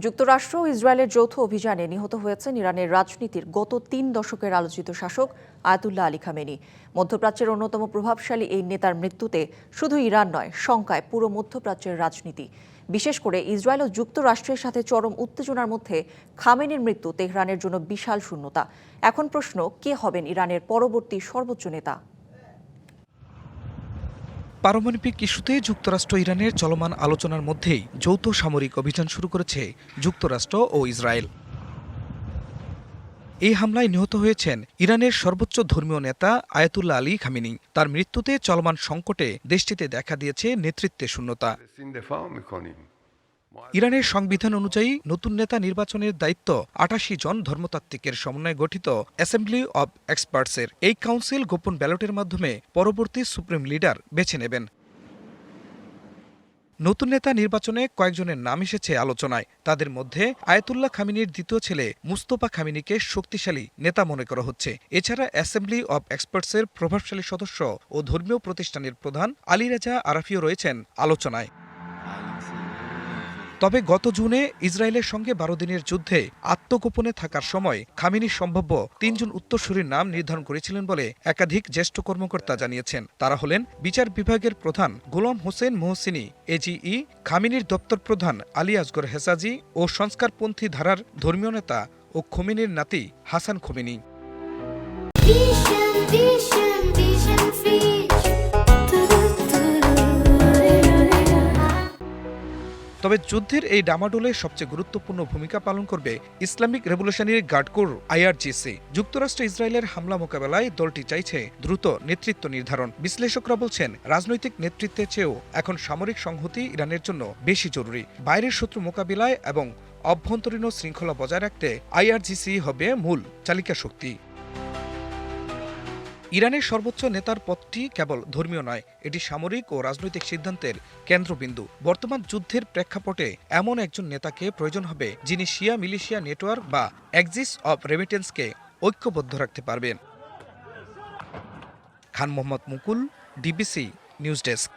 যুক্তরাষ্ট্র ও ইসরায়েলের যৌথ অভিযানে নিহত হয়েছেন ইরানের রাজনীতির গত ৩ দশকের আলোচিত শাসক আয়াতুল্লাহ আলী খামেনি। মধ্যপ্রাচ্যের অন্যতম প্রভাবশালী এই নেতার মৃত্যুতে শুধু ইরান নয়, শঙ্কায় পুরো মধ্যপ্রাচ্যের রাজনীতি। বিশেষ করে ইসরায়েল ও যুক্তরাষ্ট্রের সাথে চরম উত্তেজনার মধ্যে খামেনির মৃত্যু তেহরানের জন্য বিশাল শূন্যতা। এখন প্রশ্ন, কে হবেন ইরানের পরবর্তী সর্বোচ্চ নেতা? পারমাণবিক ইস্যুতে যুক্তরাষ্ট্র ইরানের চলমান আলোচনার মধ্যেই যৌথ সামরিক অভিযান শুরু করেছে যুক্তরাষ্ট্র ও ইসরায়েল। এই হামলায় নিহত হয়েছেন ইরানের সর্বোচ্চ ধর্মীয় নেতা আয়াতুল্লাহ আলী খামেনি। তার মৃত্যুতে চলমান সংকটে দেশটিতে দেখা দিয়েছে নেতৃত্বের শূন্যতা। ইরানের সংবিধান অনুযায়ী নতুন নেতা নির্বাচনের দায়িত্ব ৮৮ জন ধর্মতাত্ত্বিকের সমন্বয়ে গঠিত অ্যাসেম্বলি অব এক্সপার্টসের। এই কাউন্সিল গোপন ব্যালটের মাধ্যমে পরবর্তী সুপ্রিম লিডার বেছে নেবেন। নতুন নেতা নির্বাচনে কয়েকজনের নাম এসেছে আলোচনায়। তাদের মধ্যে আয়াতুল্লাহ খামেনির দ্বিতীয় ছেলে মুস্তফা খামেনিকে শক্তিশালী নেতা মনে করা হচ্ছে। এছাড়া অ্যাসেম্বলি অব এক্সপার্টসের প্রভাবশালী সদস্য ও ধর্মীয় প্রতিষ্ঠানের প্রধান আলী রেজা আরাফিও রয়েছেন আলোচনায়। তবে গত জুনে ইসরায়েলের সঙ্গে ১২ দিনের যুদ্ধে আত্মগোপনে থাকার সময় খামেনির সম্ভাব্য ৩ জন উত্তরসূরির নাম নির্ধারণ করেছিলেন বলে একাধিক জ্যেষ্ঠ কর্মকর্তা জানিয়েছেন। তারা হলেন বিচার বিভাগের প্রধান গোলাম হোসেন মোহসিনী এজিই, খামেনির দপ্তর প্রধান আলী আসগর হেসাজি ও সংস্কারপন্থী ধারার ধর্মীয় নেতা ও খোমেনির নাতি হাসান খোমেনি। তবে যুদ্ধের এই ডামাডোলে সবচেয়ে গুরুত্বপূর্ণ ভূমিকা পালন করবে Islamic Revolutionary Guard Corps IRGC. যুক্তরাষ্ট্র ইসরায়েলের হামলা মোকাবেলায় দলটি চাইছে দ্রুত নেতৃত্ব নির্ধারণ। বিশ্লেষকরা বলছেন, রাজনৈতিক নেতৃত্বের চেয়েও এখন সামরিক সংহতি ইরানের জন্য বেশি জরুরি। বাইরের শত্রু মোকাবিলায় এবং অভ্যন্তরীণ শৃঙ্খলা বজায় রাখতে আইআরজিসি হবে মূল চালিকা শক্তি। ইরানের সর্বোচ্চ নেতার পদটি কেবল ধর্মীয় নয়, এটি সামরিক ও রাজনৈতিক সিদ্ধান্তের কেন্দ্রবিন্দু। বর্তমান যুদ্ধের প্রেক্ষাপটে এমন একজন নেতাকে প্রয়োজন হবে যিনি শিয়া মিলিশিয়া নেটওয়ার্ক বা অ্যাক্সিস অব রেমিটেন্সকে ঐক্যবদ্ধ রাখতে পারবেন। খান মোহাম্মদ মুকুল, ডিবিসি নিউজ ডেস্ক।